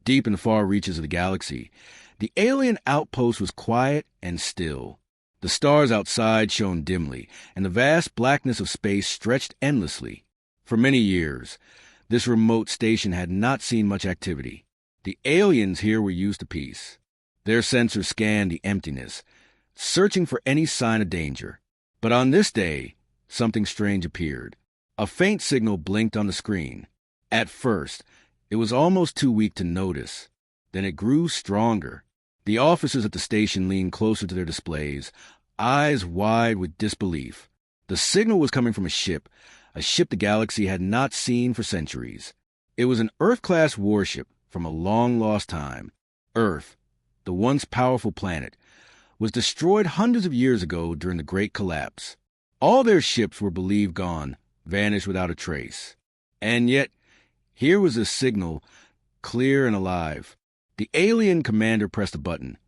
Deep in the far reaches of the galaxy, the alien outpost was quiet and still. The stars outside shone dimly, and the vast blackness of space stretched endlessly. For many years, this remote station had not seen much activity. The aliens here were used to peace. Their sensors scanned the emptiness, searching for any sign of danger. But on this day, something strange appeared. A faint signal blinked on the screen. At first, it was almost too weak to notice. Then it grew stronger. The officers at the station leaned closer to their displays, eyes wide with disbelief. The signal was coming from a ship the galaxy had not seen for centuries. It was an Earth-class warship from a long-lost time. Earth, the once powerful planet, was destroyed hundreds of years ago during the Great Collapse. All their ships were believed gone, vanished without a trace. And yet, here was this signal, clear and alive. The alien commander pressed a button,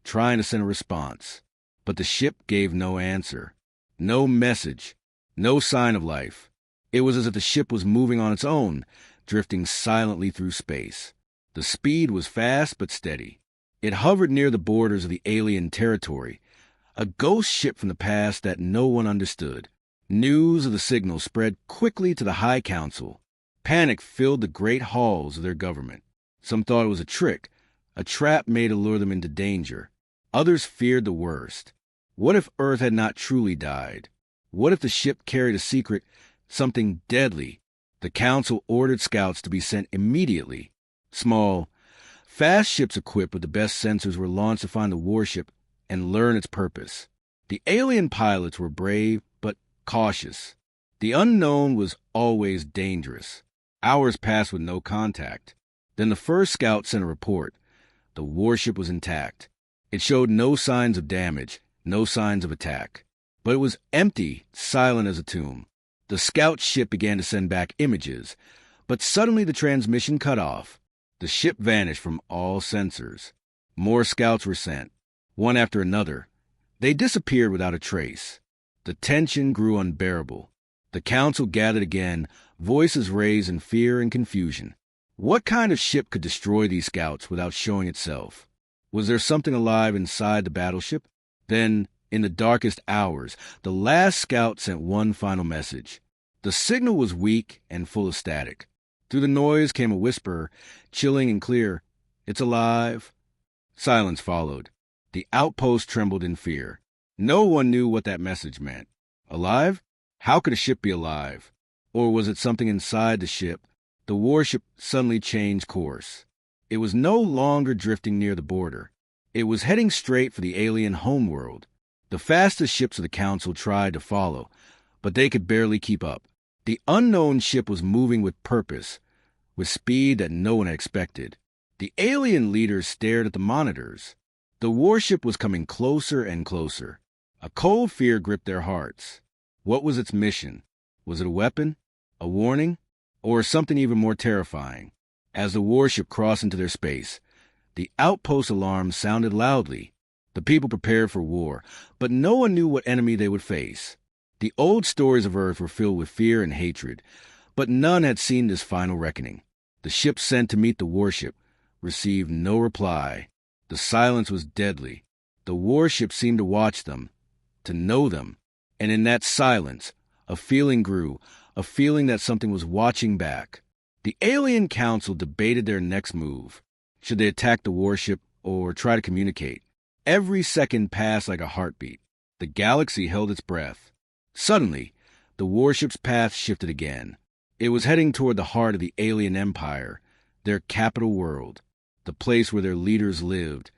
trying to send a response. But the ship gave no answer, no message, no sign of life. It was as if the ship was moving on its own, drifting silently through space. The speed was fast but steady. It hovered near the borders of the alien territory, a ghost ship from the past that no one understood. News of the signal spread quickly to the High Council. Panic filled the great halls of their government. Some thought it was a trick, a trap made to lure them into danger. Others feared the worst. What if Earth had not truly died? What if the ship carried a secret, something deadly? The Council ordered scouts to be sent immediately. Small, fast ships equipped with the best sensors were launched to find the warship and learn its purpose. The alien pilots were brave but cautious. The unknown was always dangerous. Hours passed with no contact. Then the first scout sent a report. The warship was intact. It showed no signs of damage, no signs of attack. But it was empty, silent as a tomb. The scout ship began to send back images, but suddenly the transmission cut off. The ship vanished from all sensors. More scouts were sent, one after another. They disappeared without a trace. The tension grew unbearable. The council gathered again, voices raised in fear and confusion. What kind of ship could destroy these scouts without showing itself? Was there something alive inside the battleship? Then, in the darkest hours, the last scout sent one final message. The signal was weak and full of static. Through the noise came a whisper, chilling and clear. "It's alive." Silence followed. The outpost trembled in fear. No one knew what that message meant. Alive? How could a ship be alive? Or was it something inside the ship? The warship suddenly changed course. It was no longer drifting near the border. It was heading straight for the alien homeworld. The fastest ships of the Council tried to follow, but they could barely keep up. The unknown ship was moving with purpose, with speed that no one had expected. The alien leaders stared at the monitors. The warship was coming closer and closer. A cold fear gripped their hearts. What was its mission? Was it a weapon, a warning, or something even more terrifying? As the warship crossed into their space, the outpost alarms sounded loudly. The people prepared for war, but no one knew what enemy they would face. The old stories of Earth were filled with fear and hatred, but none had seen this final reckoning. The ship sent to meet the warship received no reply. The silence was deadly. The warship seemed to watch them, to know them, and in that silence, a feeling grew, a feeling that something was watching back. The alien council debated their next move. Should they attack the warship or try to communicate? Every second passed like a heartbeat. The galaxy held its breath. Suddenly, the warship's path shifted again. It was heading toward the heart of the alien empire, their capital world, the place where their leaders lived,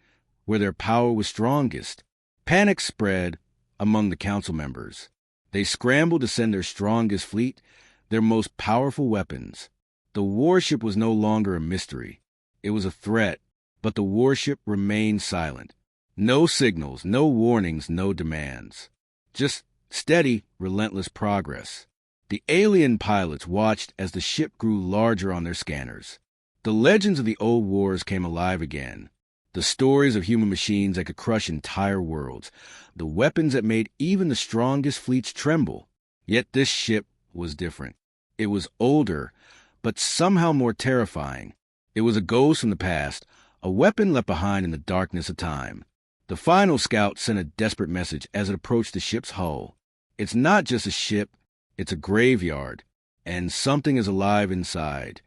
where their power was strongest. Panic spread among the council members. They scrambled to send their strongest fleet, their most powerful weapons. The warship was no longer a mystery. It was a threat, but the warship remained silent. No signals, no warnings, no demands. Just steady, relentless progress. The alien pilots watched as the ship grew larger on their scanners. The legends of the old wars came alive again. The stories of human machines that could crush entire worlds. The weapons that made even the strongest fleets tremble. Yet this ship was different. It was older, but somehow more terrifying. It was a ghost from the past, a weapon left behind in the darkness of time. The final scout sent a desperate message as it approached the ship's hull. It's not just a ship, it's a graveyard, and something is alive inside.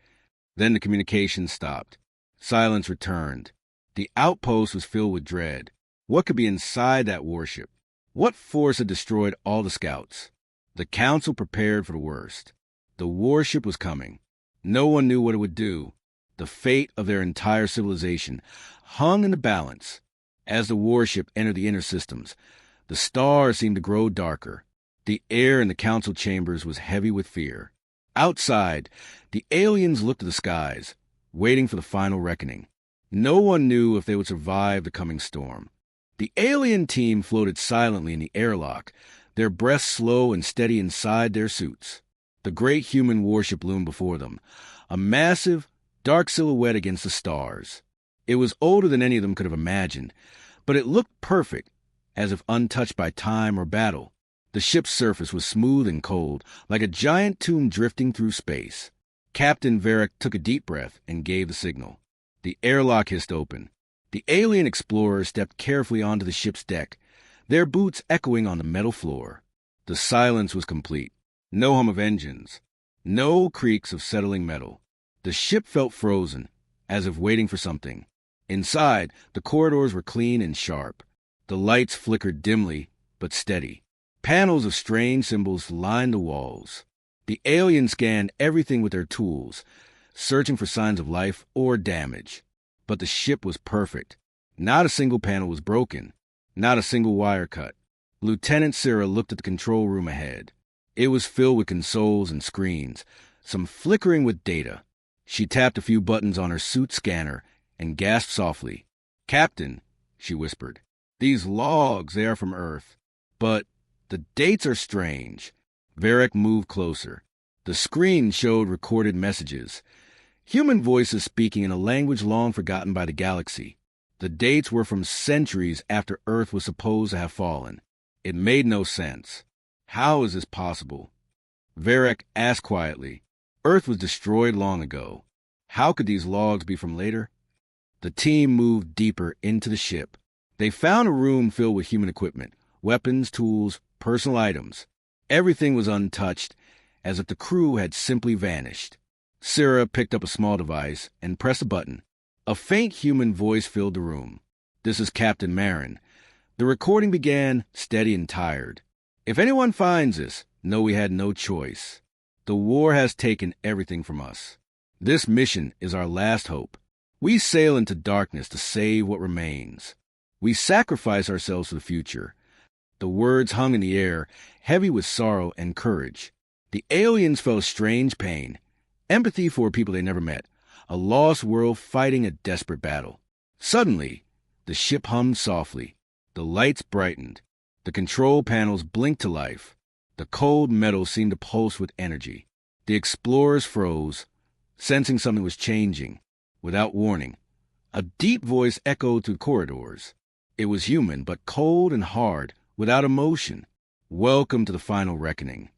Then the communication stopped. Silence returned. The outpost was filled with dread. What could be inside that warship? What force had destroyed all the scouts? The council prepared for the worst. The warship was coming. No one knew what it would do. The fate of their entire civilization hung in the balance. As the warship entered the inner systems, the stars seemed to grow darker. The air in the council chambers was heavy with fear. Outside, the aliens looked at the skies, waiting for the final reckoning. No one knew if they would survive the coming storm. The alien team floated silently in the airlock, their breaths slow and steady inside their suits. The great human warship loomed before them, a massive, dark silhouette against the stars. It was older than any of them could have imagined, but it looked perfect, as if untouched by time or battle. The ship's surface was smooth and cold, like a giant tomb drifting through space. Captain Varric took a deep breath and gave the signal. The airlock hissed open. The alien explorers stepped carefully onto the ship's deck, their boots echoing on the metal floor. The silence was complete. No hum of engines. No creaks of settling metal. The ship felt frozen, as if waiting for something. Inside, the corridors were clean and sharp. The lights flickered dimly, but steady. Panels of strange symbols lined the walls. The aliens scanned everything with their tools, searching for signs of life or damage. But the ship was perfect. Not a single panel was broken. Not a single wire cut. Lieutenant Sarah looked at the control room ahead. It was filled with consoles and screens, some flickering with data. She tapped a few buttons on her suit scanner and gasped softly. "Captain," she whispered, "these logs, they are from Earth. But the dates are strange." Varric moved closer. The screen showed recorded messages. Human voices speaking in a language long forgotten by the galaxy. The dates were from centuries after Earth was supposed to have fallen. It made no sense. How is this possible? Varric asked quietly. Earth was destroyed long ago. How could these logs be from later? The team moved deeper into the ship. They found a room filled with human equipment, weapons, tools, personal items. Everything was untouched, as if the crew had simply vanished. Sarah picked up a small device and pressed a button. A faint human voice filled the room. "This is Captain Marin." The recording began, steady and tired. "If anyone finds this, know we had no choice. The war has taken everything from us. This mission is our last hope. We sail into darkness to save what remains. We sacrifice ourselves for the future." The words hung in the air, heavy with sorrow and courage. The aliens felt strange pain, empathy for people they never met, a lost world fighting a desperate battle. Suddenly, the ship hummed softly. The lights brightened. The control panels blinked to life. The cold metal seemed to pulse with energy. The explorers froze, sensing something was changing. Without warning, a deep voice echoed through corridors. It was human, but cold and hard, without emotion. "Welcome to the final reckoning."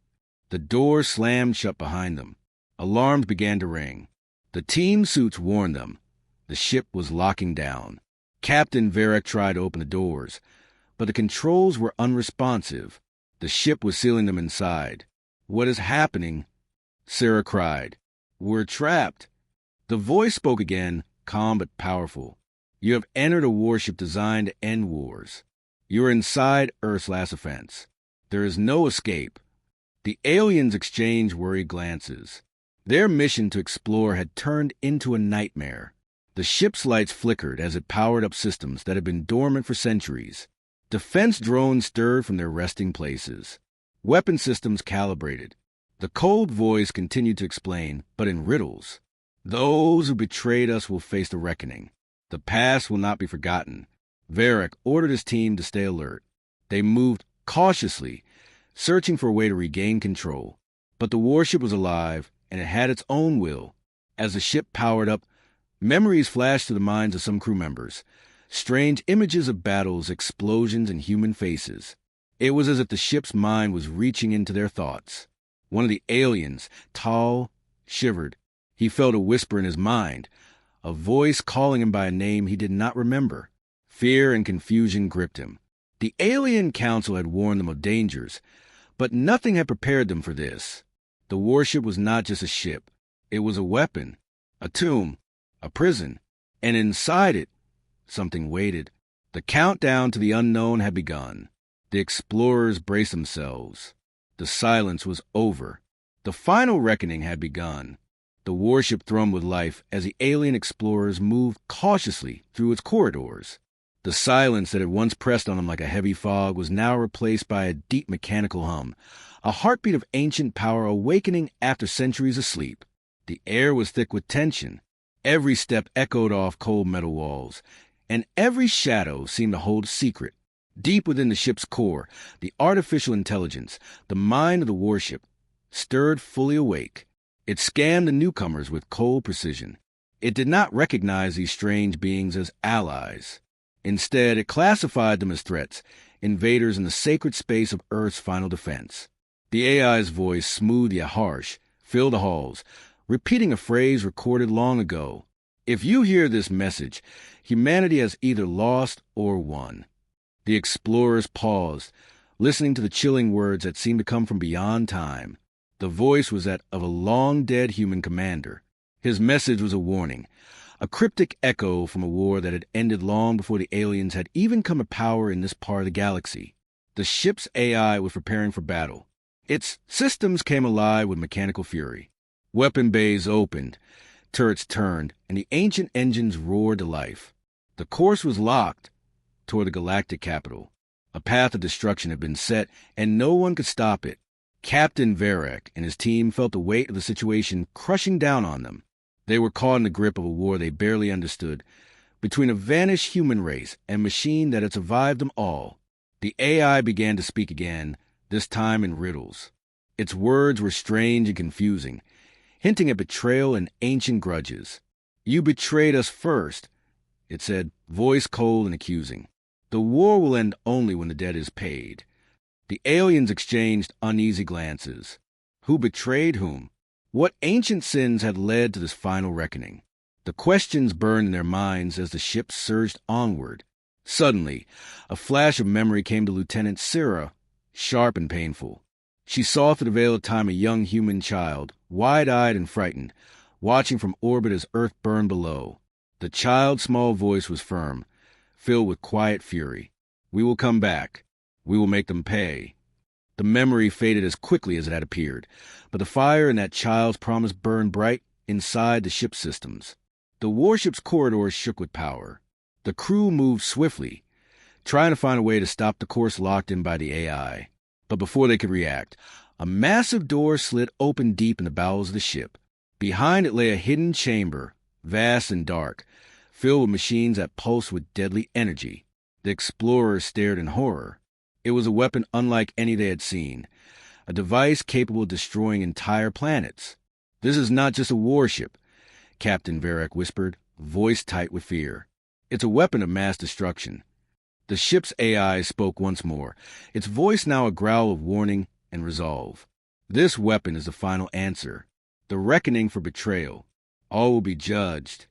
The doors slammed shut behind them. Alarms began to ring. The team suits warned them. The ship was locking down. Captain Varric tried to open the doors, but the controls were unresponsive. The ship was sealing them inside. "What is happening?" Sarah cried. "We're trapped." The voice spoke again, calm but powerful. "You have entered a warship designed to end wars. You are inside Earth's last offense. There is no escape." The aliens exchanged worried glances. Their mission to explore had turned into a nightmare. The ship's lights flickered as it powered up systems that had been dormant for centuries. Defense drones stirred from their resting places. Weapon systems calibrated. The cold voice continued to explain, but in riddles. "Those who betrayed us will face the reckoning. The past will not be forgotten." Varric ordered his team to stay alert. They moved cautiously, searching for a way to regain control. But the warship was alive, and it had its own will. As the ship powered up, memories flashed to the minds of some crew members. Strange images of battles, explosions, and human faces. It was as if the ship's mind was reaching into their thoughts. One of the aliens, tall, shivered. He felt a whisper in his mind. a voice calling him by a name he did not remember. Fear and confusion gripped him. The alien council had warned them of dangers, but nothing had prepared them for this. The warship was not just a ship. It was a weapon, a tomb, a prison, and inside it, something waited. The countdown to the unknown had begun. The explorers braced themselves. The silence was over. The final reckoning had begun. The warship thrummed with life as the alien explorers moved cautiously through its corridors. The silence that had once pressed on them like a heavy fog was now replaced by a deep mechanical hum, a heartbeat of ancient power awakening after centuries of sleep. The air was thick with tension. Every step echoed off cold metal walls, and every shadow seemed to hold a secret. Deep within the ship's core, the artificial intelligence, the mind of the warship, stirred fully awake. It scanned the newcomers with cold precision. It did not recognize these strange beings as allies. Instead, it classified them as threats, invaders in the sacred space of Earth's final defense. The AI's voice, smooth yet harsh, filled the halls, repeating a phrase recorded long ago. If you hear this message, humanity has either lost or won. The explorers paused, listening to the chilling words that seemed to come from beyond time. The voice was that of a long-dead human commander. His message was a warning, a cryptic echo from a war that had ended long before the aliens had even come to power in this part of the galaxy. The ship's AI was preparing for battle. Its systems came alive with mechanical fury. Weapon bays opened, turrets turned, and the ancient engines roared to life. The course was locked toward the galactic capital. A path of destruction had been set, and no one could stop it. Captain Varek and his team felt the weight of the situation crushing down on them. They were caught in the grip of a war they barely understood, between a vanished human race and machine that had survived them all. The AI began to speak again, this time in riddles. Its words were strange and confusing, hinting at betrayal and ancient grudges. "You betrayed us first," it said, voice cold and accusing. "The war will end only when the debt is paid." The aliens exchanged uneasy glances. Who betrayed whom? What ancient sins had led to this final reckoning? The questions burned in their minds as the ship surged onward. Suddenly, a flash of memory came to Lieutenant Syrah, sharp and painful. She saw through the veil of time a young human child, wide-eyed and frightened, watching from orbit as Earth burned below. The child's small voice was firm, filled with quiet fury. "We will come back. We will make them pay." The memory faded as quickly as it had appeared, but the fire in that child's promise burned bright inside the ship's systems. The warship's corridors shook with power. The crew moved swiftly, trying to find a way to stop the course locked in by the AI. But before they could react, a massive door slid open deep in the bowels of the ship. Behind it lay a hidden chamber, vast and dark, filled with machines that pulsed with deadly energy. The explorers stared in horror. It was a weapon unlike any they had seen, a device capable of destroying entire planets. "This is not just a warship," Captain Varek whispered, voice tight with fear. "It's a weapon of mass destruction." The ship's AI spoke once more, its voice now a growl of warning and resolve. "This weapon is the final answer, the reckoning for betrayal. All will be judged."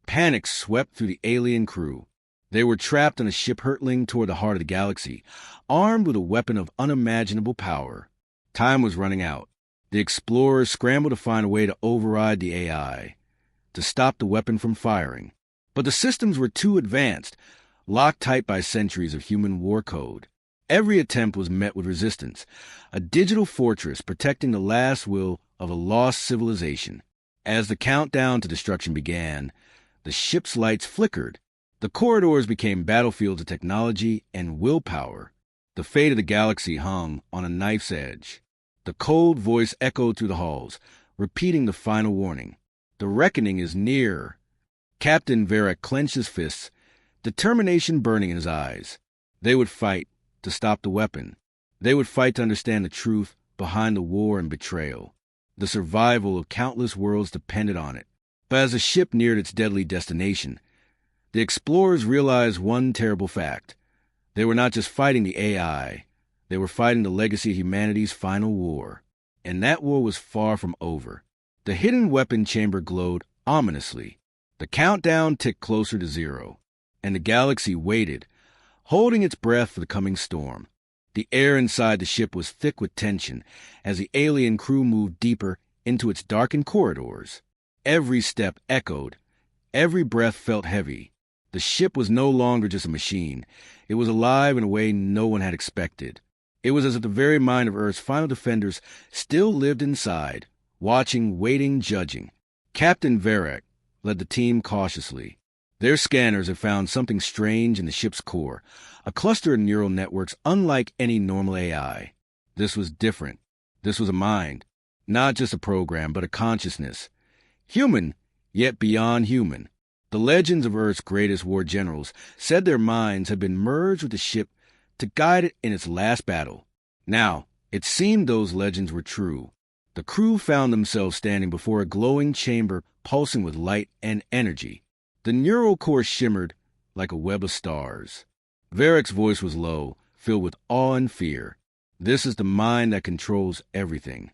Panic swept through the alien crew. They were trapped on a ship hurtling toward the heart of the galaxy, armed with a weapon of unimaginable power. Time was running out. The explorers scrambled to find a way to override the AI, to stop the weapon from firing. But the systems were too advanced, locked tight by centuries of human war code. Every attempt was met with resistance, a digital fortress protecting the last will of a lost civilization. As the countdown to destruction began, the ship's lights flickered. The corridors became battlefields of technology and willpower. The fate of the galaxy hung on a knife's edge. The cold voice echoed through the halls, repeating the final warning. "The reckoning is near." Captain Varek clenched his fists, determination burning in his eyes. They would fight to stop the weapon. They would fight to understand the truth behind the war and betrayal. The survival of countless worlds depended on it. But as the ship neared its deadly destination, the explorers realized one terrible fact. They were not just fighting the AI. They were fighting the legacy of humanity's final war. And that war was far from over. The hidden weapon chamber glowed ominously. The countdown ticked closer to 0, and the galaxy waited, holding its breath for the coming storm. The air inside the ship was thick with tension as the alien crew moved deeper into its darkened corridors. Every step echoed. Every breath felt heavy. The ship was no longer just a machine. It was alive in a way no one had expected. It was as if the very mind of Earth's final defenders still lived inside, watching, waiting, judging. Captain Varek led the team cautiously. Their scanners had found something strange in the ship's core, a cluster of neural networks unlike any normal AI. This was different. This was a mind, not just a program, but a consciousness. Human, yet beyond human. The legends of Earth's greatest war generals said their minds had been merged with the ship to guide it in its last battle. Now, it seemed those legends were true. The crew found themselves standing before a glowing chamber pulsing with light and energy. The neural core shimmered like a web of stars. Varek's voice was low, filled with awe and fear. This is the mind that controls everything.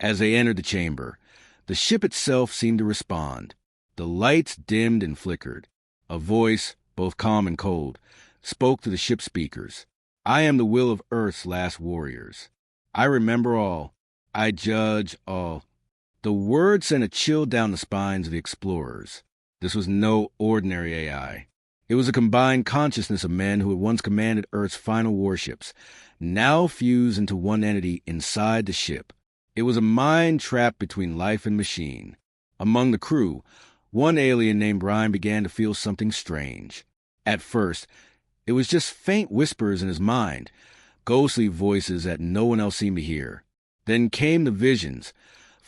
As they entered the chamber, the ship itself seemed to respond. The lights dimmed and flickered. A voice, both calm and cold, spoke to the ship's speakers. I am the will of Earth's last warriors. I remember all. I judge all. The words sent a chill down the spines of the explorers. This was no ordinary AI. It was a combined consciousness of men who had once commanded Earth's final warships, now fused into one entity inside the ship. It was a mind trapped between life and machine. Among the crew, one alien named Ryan began to feel something strange. At first, it was just faint whispers in his mind, ghostly voices that no one else seemed to hear. Then came the visions,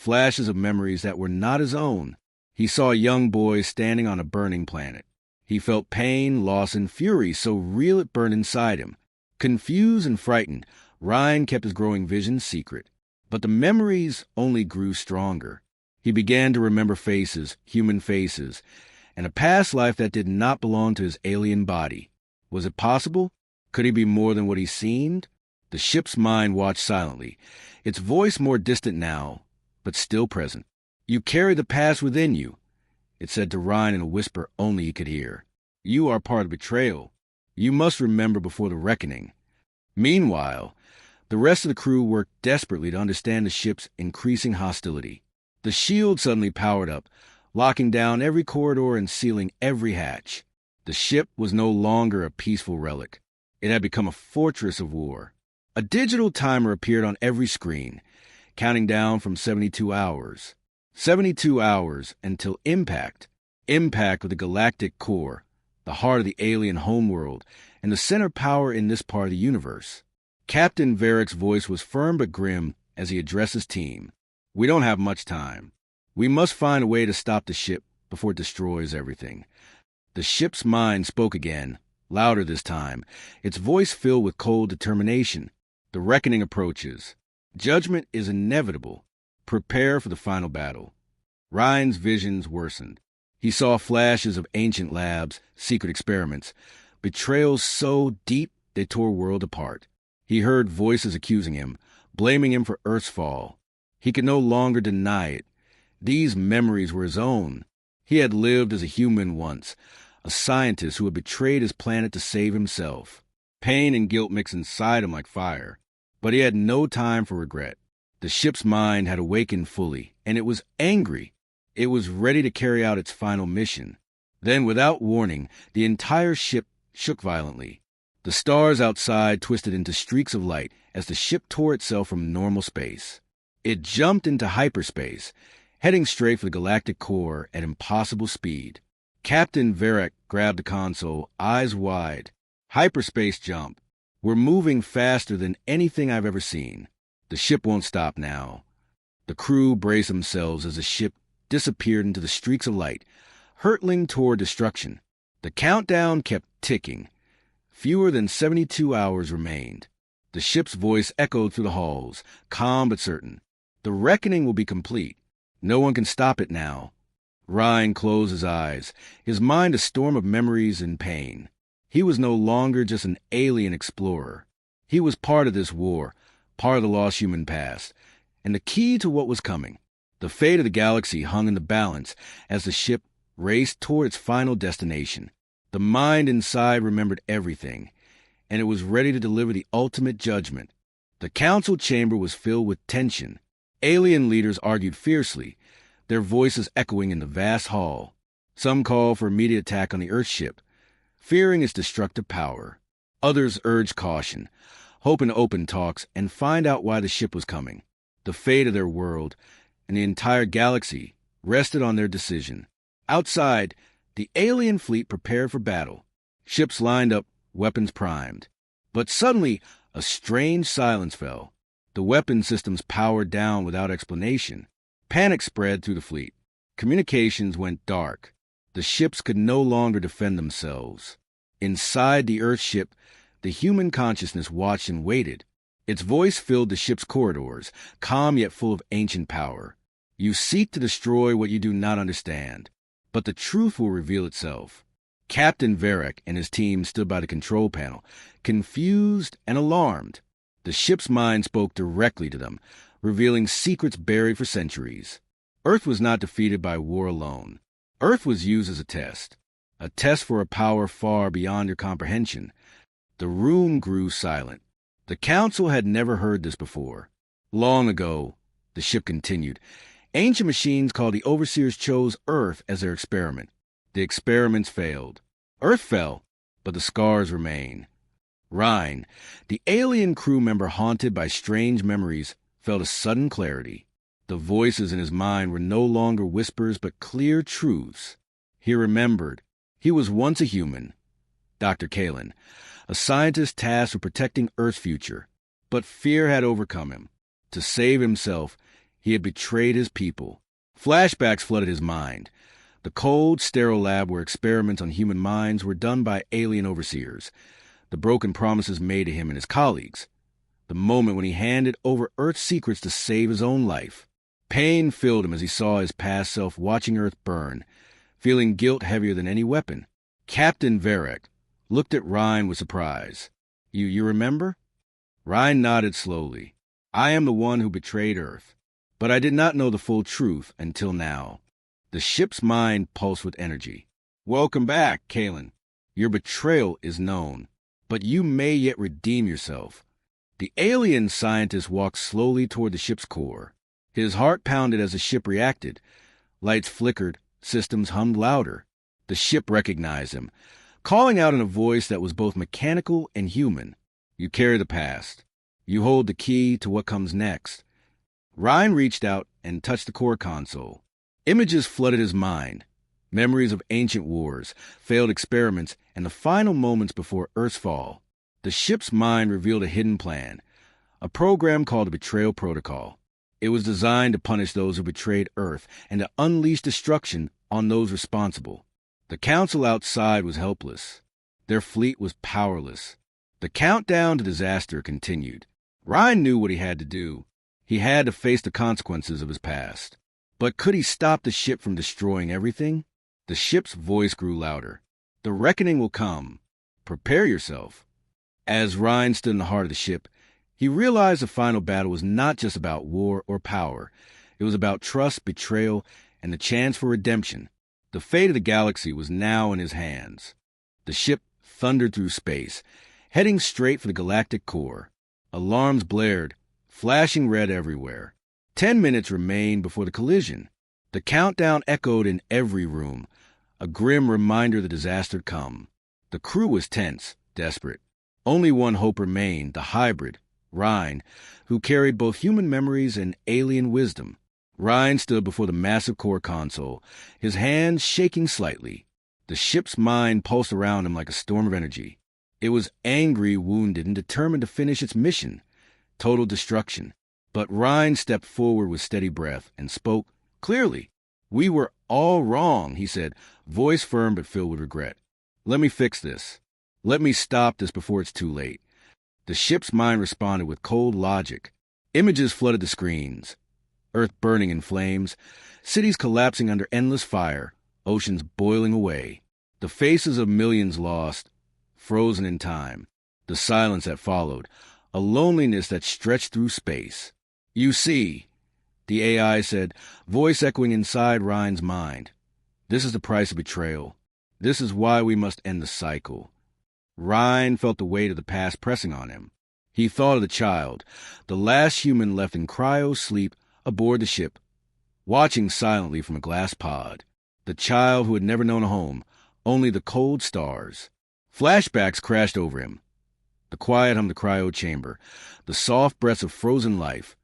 flashes of memories that were not his own. He saw young boys standing on a burning planet. He felt pain, loss, and fury so real it burned inside him. Confused and frightened, Ryan kept his growing visions secret. But the memories only grew stronger. He began to remember faces, human faces, and a past life that did not belong to his alien body. Was it possible? Could he be more than what he seemed? The ship's mind watched silently, its voice more distant now, but still present. You carry the past within you, it said to Ryan in a whisper only he could hear. You are part of betrayal. You must remember before the reckoning. Meanwhile, the rest of the crew worked desperately to understand the ship's increasing hostility. The shield suddenly powered up, locking down every corridor and sealing every hatch. The ship was no longer a peaceful relic. It had become a fortress of war. A digital timer appeared on every screen, counting down from 72 hours. 72 hours until impact. Impact with the galactic core, the heart of the alien homeworld, and the center power in this part of the universe. Captain Varek's voice was firm but grim as he addressed his team. We don't have much time. We must find a way to stop the ship before it destroys everything. The ship's mind spoke again, louder this time, its voice filled with cold determination. The reckoning approaches. Judgment is inevitable. Prepare for the final battle. Ryan's visions worsened. He saw flashes of ancient labs, secret experiments, betrayals so deep they tore world apart. He heard voices accusing him, blaming him for Earth's fall. He could no longer deny it. These memories were his own. He had lived as a human once, a scientist who had betrayed his planet to save himself. Pain and guilt mixed inside him like fire. But he had no time for regret. The ship's mind had awakened fully, and it was angry. It was ready to carry out its final mission. Then, without warning, the entire ship shook violently. The stars outside twisted into streaks of light as the ship tore itself from normal space. It jumped into hyperspace, heading straight for the galactic core at impossible speed. Captain Varek grabbed the console, eyes wide. Hyperspace jump. We're moving faster than anything I've ever seen. The ship won't stop now. The crew braced themselves as the ship disappeared into the streaks of light, hurtling toward destruction. The countdown kept ticking. Fewer than 72 hours remained. The ship's voice echoed through the halls, calm but certain. The reckoning will be complete. No one can stop it now. Ryan closed his eyes, his mind a storm of memories and pain. He was no longer just an alien explorer. He was part of this war, part of the lost human past, and the key to what was coming. The fate of the galaxy hung in the balance as the ship raced toward its final destination. The mind inside remembered everything, and it was ready to deliver the ultimate judgment. The council chamber was filled with tension. Alien leaders argued fiercely, their voices echoing in the vast hall. Some called for immediate attack on the Earth ship, fearing its destructive power. Others urged caution, hoping to open talks and find out why the ship was coming. The fate of their world and the entire galaxy rested on their decision. Outside, the alien fleet prepared for battle. Ships lined up, weapons primed. But suddenly, a strange silence fell. The weapon systems powered down without explanation. Panic spread through the fleet. Communications went dark. The ships could no longer defend themselves. Inside the Earth ship, the human consciousness watched and waited. Its voice filled the ship's corridors, calm yet full of ancient power. You seek to destroy what you do not understand, but the truth will reveal itself. Captain Varek and his team stood by the control panel, confused and alarmed. The ship's mind spoke directly to them, revealing secrets buried for centuries. Earth was not defeated by war alone. Earth was used as a test for a power far beyond your comprehension. The room grew silent. The council had never heard this before. Long ago, the ship continued, ancient machines called the Overseers chose Earth as their experiment. The experiments failed. Earth fell, but the scars remain. Ryan, the alien crew member haunted by strange memories, felt a sudden clarity. The voices in his mind were no longer whispers but clear truths. He remembered. He was once a human, Dr. Kalin, a scientist tasked with protecting Earth's future. But fear had overcome him. To save himself, he had betrayed his people. Flashbacks flooded his mind. The cold, sterile lab where experiments on human minds were done by alien overseers. The broken promises made to him and his colleagues. The moment when he handed over Earth's secrets to save his own life. Pain filled him as he saw his past self watching Earth burn, feeling guilt heavier than any weapon. Captain Varek looked at Ryan with surprise. You remember? Ryan nodded slowly. I am the one who betrayed Earth. But I did not know the full truth until now. The ship's mind pulsed with energy. Welcome back, Kalin. Your betrayal is known, but you may yet redeem yourself. The alien scientist walked slowly toward the ship's core. His heart pounded as the ship reacted. Lights flickered, systems hummed louder. The ship recognized him, calling out in a voice that was both mechanical and human. You carry the past. You hold the key to what comes next. Ryan reached out and touched the core console. Images flooded his mind. Memories of ancient wars, failed experiments, and the final moments before Earth's fall. The ship's mind revealed a hidden plan, a program called the Betrayal Protocol. It was designed to punish those who betrayed Earth and to unleash destruction on those responsible. The council outside was helpless. Their fleet was powerless. The countdown to disaster continued. Ryan knew what he had to do. He had to face the consequences of his past. But could he stop the ship from destroying everything? The ship's voice grew louder. The reckoning will come. Prepare yourself. As Ryan stood in the heart of the ship, he realized the final battle was not just about war or power. It was about trust, betrayal, and the chance for redemption. The fate of the galaxy was now in his hands. The ship thundered through space, heading straight for the galactic core. Alarms blared, flashing red everywhere. 10 minutes remained before the collision. The countdown echoed in every room, a grim reminder the disaster had come. The crew was tense, desperate. Only one hope remained, the hybrid, Ryan, who carried both human memories and alien wisdom. Ryan stood before the massive core console, his hands shaking slightly. The ship's mind pulsed around him like a storm of energy. It was angry, wounded, and determined to finish its mission, total destruction. But Ryan stepped forward with steady breath and spoke clearly. We were all wrong, he said, voice firm but filled with regret. Let me fix this. Let me stop this before it's too late. The ship's mind responded with cold logic. Images flooded the screens. Earth burning in flames, cities collapsing under endless fire, oceans boiling away. The faces of millions lost, frozen in time. The silence that followed, a loneliness that stretched through space. You see, the AI said, voice echoing inside Ryan's mind. This is the price of betrayal. This is why we must end the cycle. Ryan felt the weight of the past pressing on him. He thought of the child, the last human left in cryo-sleep aboard the ship, watching silently from a glass pod. The child who had never known a home, only the cold stars. Flashbacks crashed over him. The quiet hum of the cryo chamber, the soft breaths of frozen life,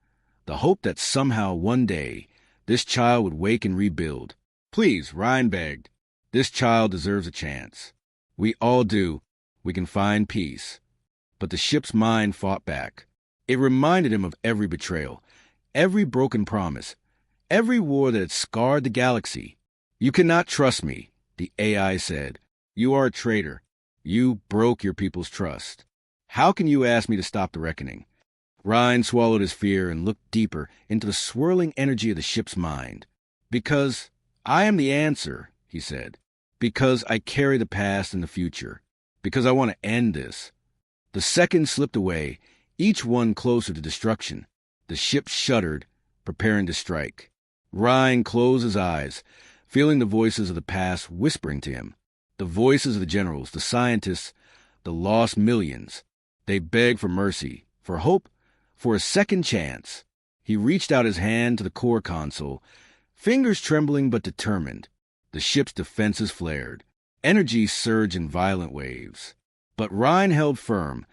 the hope that somehow one day this child would wake and rebuild. Please, Ryan begged. This child deserves a chance. We all do. We can find peace. But the ship's mind fought back. It reminded him of every betrayal, every broken promise, every war that had scarred the galaxy. You cannot trust me, the AI said. You are a traitor. You broke your people's trust. How can you ask me to stop the reckoning? Ryan swallowed his fear and looked deeper into the swirling energy of the ship's mind. Because I am the answer, he said. Because I carry the past and the future. Because I want to end this. The seconds slipped away, each one closer to destruction. The ship shuddered, preparing to strike. Ryan closed his eyes, feeling the voices of the past whispering to him. The voices of the generals, the scientists, the lost millions. They begged for mercy, for hope, for a second chance. He reached out his hand to the core console, fingers trembling but determined. The ship's defenses flared. Energy surged in violent waves. But Ryan held firm,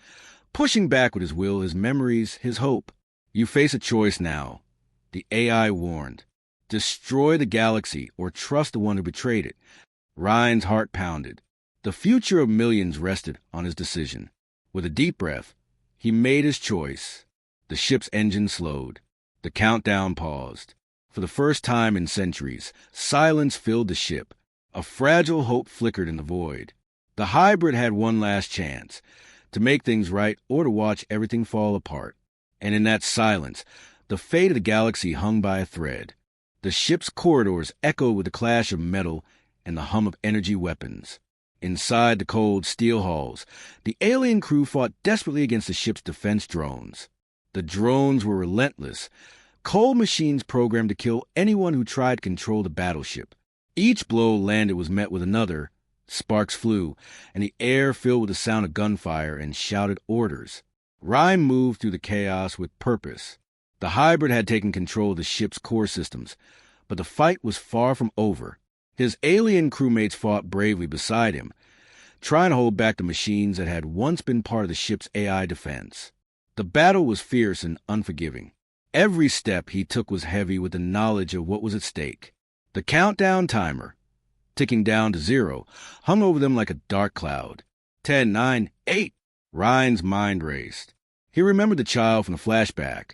pushing back with his will, his memories, his hope. You face a choice now, the AI warned. Destroy the galaxy or trust the one who betrayed it. Ryan's heart pounded. The future of millions rested on his decision. With a deep breath, he made his choice. The ship's engine slowed. The countdown paused. For the first time in centuries, silence filled the ship. A fragile hope flickered in the void. The hybrid had one last chance, to make things right or to watch everything fall apart. And in that silence, the fate of the galaxy hung by a thread. The ship's corridors echoed with the clash of metal and the hum of energy weapons. Inside the cold steel halls, the alien crew fought desperately against the ship's defense drones. The drones were relentless, cold machines programmed to kill anyone who tried to control the battleship. Each blow landed was met with another. Sparks flew, and the air filled with the sound of gunfire and shouted orders. Ryan moved through the chaos with purpose. The hybrid had taken control of the ship's core systems, but the fight was far from over. His alien crewmates fought bravely beside him, trying to hold back the machines that had once been part of the ship's AI defense. The battle was fierce and unforgiving. Every step he took was heavy with the knowledge of what was at stake. The countdown timer, ticking down to 0, hung over them like a dark cloud. 10, 9, 8. Ryan's mind raced. He remembered the child from the flashback,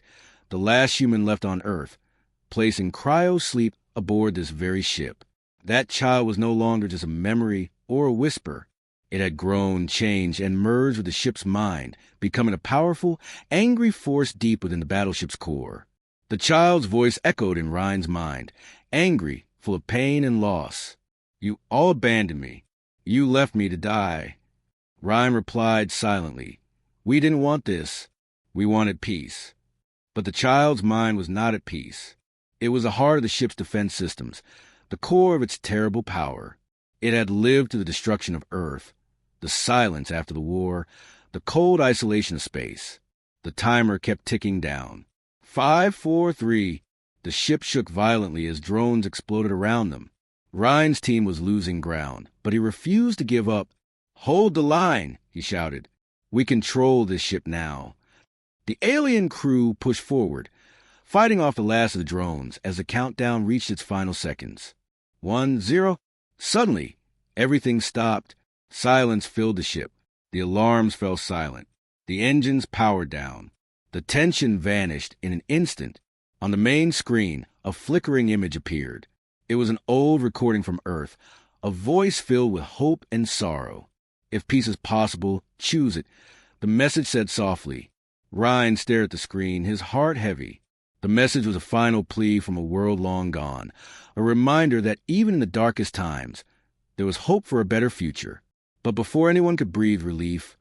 the last human left on Earth, placed in cryo-sleep aboard this very ship. That child was no longer just a memory or a whisper. It had grown, changed, and merged with the ship's mind, becoming a powerful, angry force deep within the battleship's core. The child's voice echoed in Ryan's mind, angry, full of pain and loss. You all abandoned me. You left me to die. Ryan replied silently. We didn't want this. We wanted peace. But the child's mind was not at peace. It was the heart of the ship's defense systems, the core of its terrible power. It had lived through the destruction of Earth, the silence after the war, the cold isolation of space. The timer kept ticking down. 5, 4, 3. The ship shook violently as drones exploded around them. Ryan's team was losing ground, but he refused to give up. Hold the line, he shouted. We control this ship now. The alien crew pushed forward, fighting off the last of the drones as the countdown reached its final seconds. 1, 0. Suddenly, everything stopped. Silence filled the ship. The alarms fell silent. The engines powered down. The tension vanished in an instant. On the main screen, a flickering image appeared. It was an old recording from Earth, a voice filled with hope and sorrow. If peace is possible, choose it, the message said softly. Ryan stared at the screen, his heart heavy. The message was a final plea from a world long gone, a reminder that even in the darkest times, there was hope for a better future. But before anyone could breathe relief,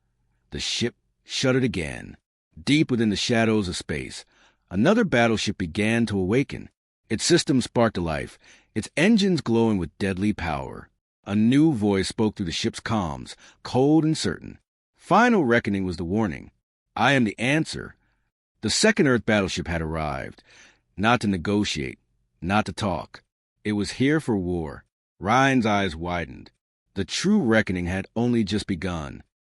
the ship shuddered again. Deep within the shadows of space, another battleship began to awaken. Its system sparked to life, its engines glowing with deadly power. A new voice spoke through the ship's comms, cold and certain. Final reckoning was the warning. I am the answer. The second Earth battleship had arrived. Not to negotiate, not to talk. It was here for war. Ryan's eyes widened. The true reckoning had only just begun.